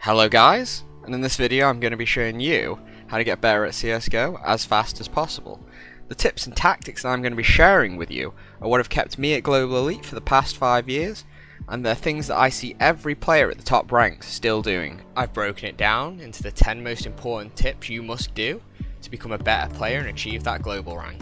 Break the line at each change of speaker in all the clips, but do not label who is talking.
Hello guys, and in this video I'm going to be showing you how to get better at CSGO as fast as possible. The tips and tactics that I'm going to be sharing with you are what have kept me at Global Elite for the past 5 years, and they're things that I see every player at the top ranks still doing. I've broken it down into the 10 most important tips you must do to become a better player and achieve that global rank.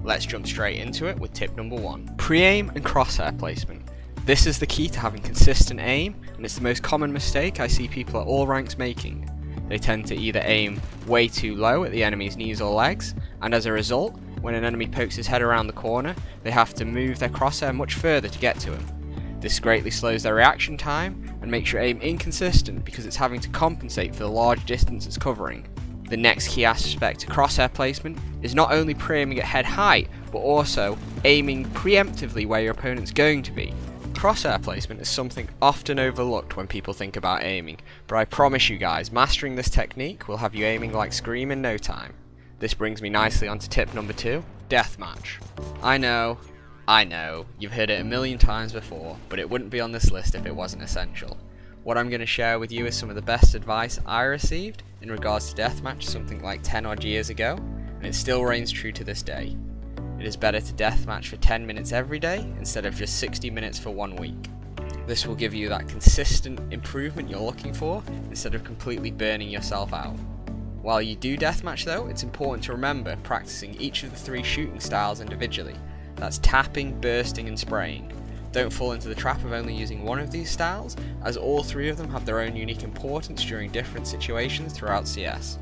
Let's jump straight into it with tip number 1. Pre-aim and crosshair placement. This is the key to having consistent aim, and it's the most common mistake I see people at all ranks making. They tend to either aim way too low at the enemy's knees or legs, and as a result, when an enemy pokes his head around the corner, they have to move their crosshair much further to get to him. This greatly slows their reaction time and makes your aim inconsistent because it's having to compensate for the large distance it's covering. The next key aspect to crosshair placement is not only pre-aiming at head height, but also aiming preemptively where your opponent's going to be. Crosshair placement is something often overlooked when people think about aiming, but I promise you guys, mastering this technique will have you aiming like Scream in no time. This brings me nicely onto tip number 2, deathmatch. I know, you've heard it a million times before, but it wouldn't be on this list if it wasn't essential. What I'm going to share with you is some of the best advice I received in regards to deathmatch something like 10 odd years ago, and it still reigns true to this day. It is better to deathmatch for 10 minutes every day instead of just 60 minutes for 1 week. This will give you that consistent improvement you're looking for instead of completely burning yourself out. While you do deathmatch though, it's important to remember practicing each of the 3 shooting styles individually. That's tapping, bursting and spraying. Don't fall into the trap of only using one of these styles, as all 3 of them have their own unique importance during different situations throughout CS.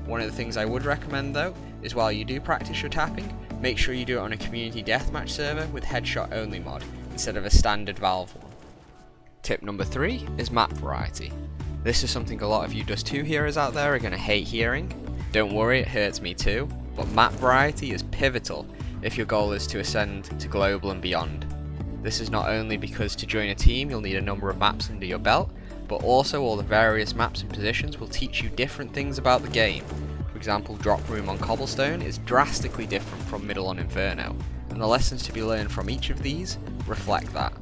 One of the things I would recommend though, is while you do practice your tapping, make sure you do it on a community deathmatch server with headshot only mod, instead of a standard Valve one. Tip number 3 is map variety. This is something a lot of you Dust 2 heroes out there are going to hate hearing. Don't worry, it hurts me too, but map variety is pivotal if your goal is to ascend to global and beyond. This is not only because to join a team you'll need a number of maps under your belt, but also all the various maps and positions will teach you different things about the game. For example, drop room on cobblestone is drastically different from middle on inferno, and the lessons to be learned from each of these reflect that.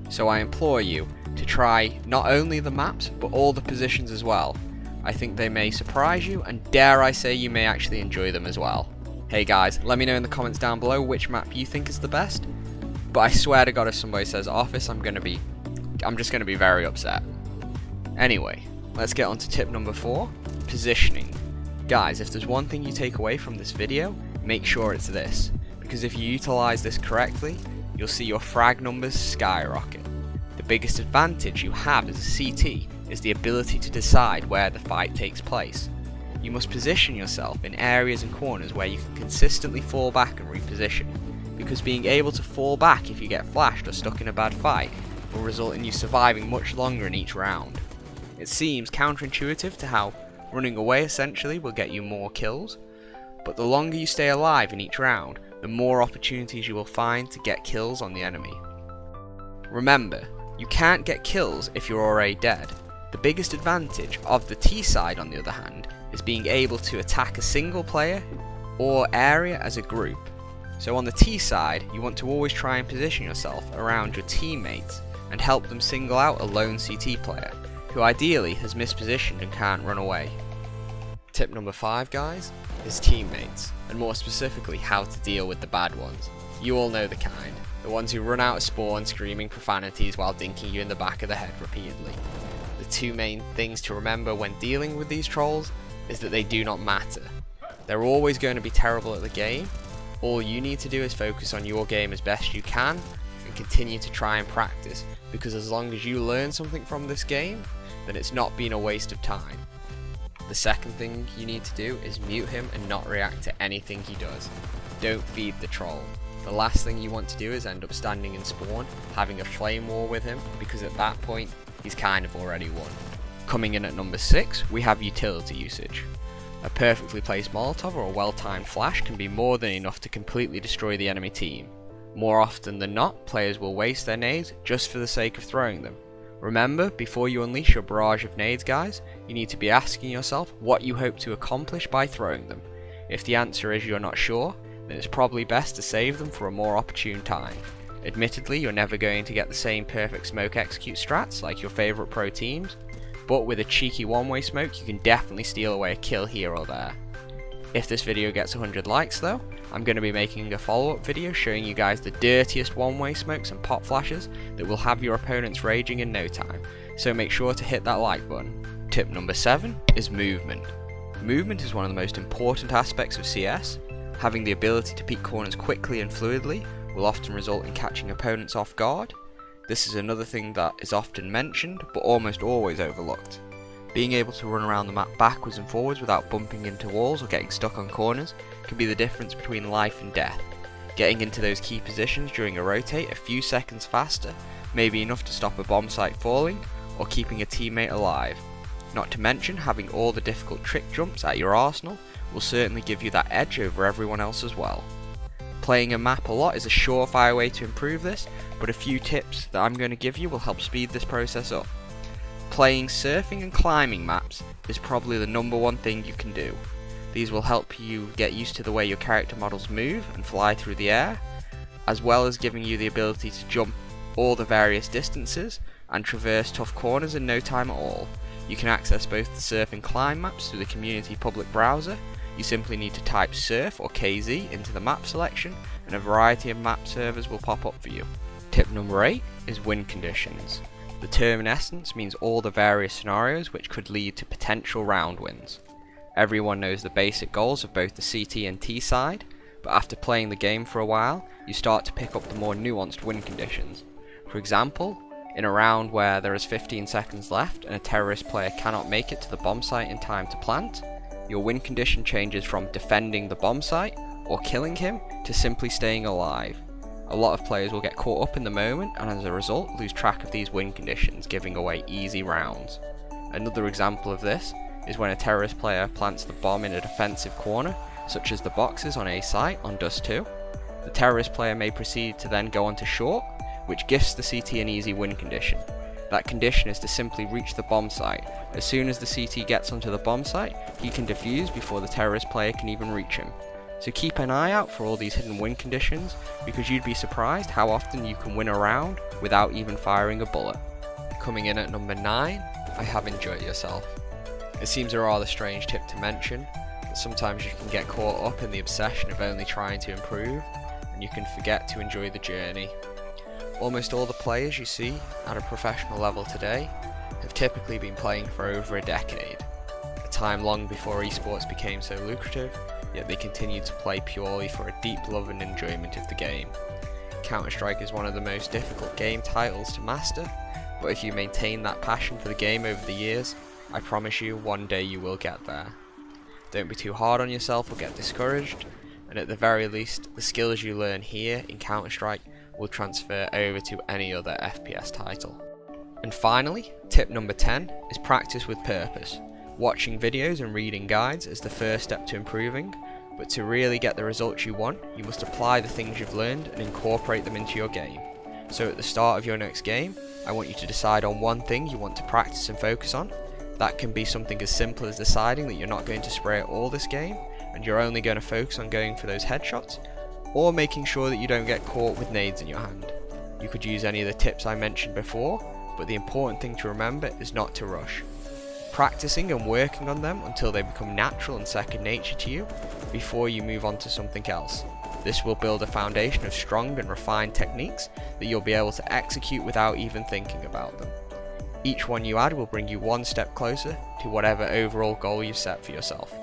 So I implore you to try not only the maps, but all the positions as well. I think they may surprise you, and dare I say you may actually enjoy them as well. Hey guys, let me know in the comments down below which map you think is the best, but I swear to God if somebody says office, I'm just going to be very upset. Anyway, let's get on to tip number 4, positioning. Guys, if there's one thing you take away from this video, make sure it's this, because if you utilize this correctly, you'll see your frag numbers skyrocket. The biggest advantage you have as a CT is the ability to decide where the fight takes place. You must position yourself in areas and corners where you can consistently fall back and reposition, because being able to fall back if you get flashed or stuck in a bad fight will result in you surviving much longer in each round. It seems counterintuitive to how running away essentially will get you more kills, but the longer you stay alive in each round, the more opportunities you will find to get kills on the enemy. Remember, you can't get kills if you're already dead. The biggest advantage of the T side, on the other hand, is being able to attack a single player or area as a group. So on the T side, you want to always try and position yourself around your teammates and help them single out a lone CT player, who ideally has mispositioned and can't run away. Tip number 5 guys, is teammates, and more specifically how to deal with the bad ones. You all know the kind, the ones who run out of spawn screaming profanities while dinking you in the back of the head repeatedly. The 2 main things to remember when dealing with these trolls is that they do not matter. They're always going to be terrible at the game. All you need to do is focus on your game as best you can and continue to try and practice, because as long as you learn something from this game, then it's not been a waste of time. The second thing you need to do is mute him and not react to anything he does. Don't feed the troll. The last thing you want to do is end up standing in spawn, having a flame war with him, because at that point, he's kind of already won. Coming in at number 6, we have utility usage. A perfectly placed Molotov or a well-timed flash can be more than enough to completely destroy the enemy team. More often than not, players will waste their nades just for the sake of throwing them. Remember, before you unleash your barrage of nades guys, you need to be asking yourself what you hope to accomplish by throwing them. If the answer is you're not sure, then it's probably best to save them for a more opportune time. Admittedly, you're never going to get the same perfect smoke execute strats like your favourite pro teams, but with a cheeky one-way smoke you can definitely steal away a kill here or there. If this video gets 100 likes though, I'm going to be making a follow-up video showing you guys the dirtiest one-way smokes and pop flashes that will have your opponents raging in no time, so make sure to hit that like button. Tip number 7 is movement. Movement is one of the most important aspects of CS. Having the ability to peek corners quickly and fluidly will often result in catching opponents off guard. This is another thing that is often mentioned but almost always overlooked. Being able to run around the map backwards and forwards without bumping into walls or getting stuck on corners can be the difference between life and death. Getting into those key positions during a rotate a few seconds faster may be enough to stop a bomb site falling or keeping a teammate alive. Not to mention, having all the difficult trick jumps at your arsenal will certainly give you that edge over everyone else as well. Playing a map a lot is a surefire way to improve this, but a few tips that I'm going to give you will help speed this process up. Playing surfing and climbing maps is probably the number one thing you can do. These will help you get used to the way your character models move and fly through the air, as well as giving you the ability to jump all the various distances and traverse tough corners in no time at all. You can access both the surf and climb maps through the community public browser. You simply need to type surf or KZ into the map selection and a variety of map servers will pop up for you. Tip number 8 is win conditions. The term in essence means all the various scenarios which could lead to potential round wins. Everyone knows the basic goals of both the CT and T side, but after playing the game for a while, you start to pick up the more nuanced win conditions. For example, in a round where there is 15 seconds left and a terrorist player cannot make it to the bomb site in time to plant, your win condition changes from defending the bomb site or killing him to simply staying alive. A lot of players will get caught up in the moment and as a result lose track of these win conditions, giving away easy rounds. Another example of this is when a terrorist player plants the bomb in a defensive corner, such as the boxes on A site on Dust 2. The terrorist player may proceed to then go onto short, which gifts the CT an easy win condition. That condition is to simply reach the bomb site. As soon as the CT gets onto the bomb site, he can defuse before the terrorist player can even reach him. So keep an eye out for all these hidden win conditions, because you'd be surprised how often you can win a round without even firing a bullet. Coming in at number 9, I have enjoy it yourself. It seems a rather strange tip to mention, but sometimes you can get caught up in the obsession of only trying to improve, and you can forget to enjoy the journey. Almost all the players you see at a professional level today have typically been playing for over a decade, a time long before esports became so lucrative, yet they continue to play purely for a deep love and enjoyment of the game. Counter-Strike is one of the most difficult game titles to master, but if you maintain that passion for the game over the years, I promise you one day you will get there. Don't be too hard on yourself or get discouraged, and at the very least, the skills you learn here in Counter-Strike will transfer over to any other FPS title. And finally, tip number 10 is practice with purpose. Watching videos and reading guides is the first step to improving, but to really get the results you want, you must apply the things you've learned and incorporate them into your game. So at the start of your next game, I want you to decide on one thing you want to practice and focus on. That can be something as simple as deciding that you're not going to spray at all this game, and you're only going to focus on going for those headshots, or making sure that you don't get caught with nades in your hand. You could use any of the tips I mentioned before, but the important thing to remember is not to rush. Practicing and working on them until they become natural and second nature to you before you move on to something else. This will build a foundation of strong and refined techniques that you'll be able to execute without even thinking about them. Each one you add will bring you one step closer to whatever overall goal you've set for yourself.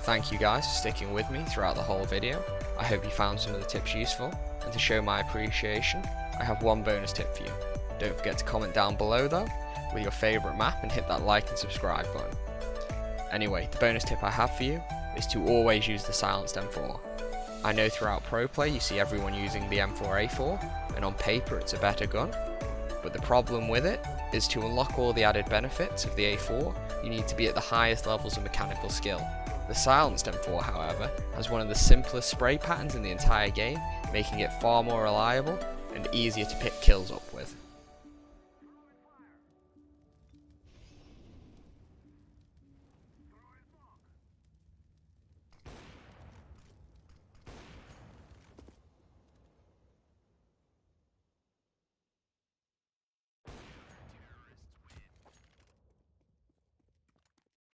Thank you guys for sticking with me throughout the whole video. I hope you found some of the tips useful, and to show my appreciation, I have one bonus tip for you. Don't forget to comment down below though with your favourite map and hit that like and subscribe button. Anyway, the bonus tip I have for you is to always use the silenced M4. I know throughout pro play you see everyone using the M4A4, and on paper it's a better gun, but the problem with it is to unlock all the added benefits of the A4, you need to be at the highest levels of mechanical skill. The silenced M4, however, has one of the simplest spray patterns in the entire game, making it far more reliable and easier to pick kills up with.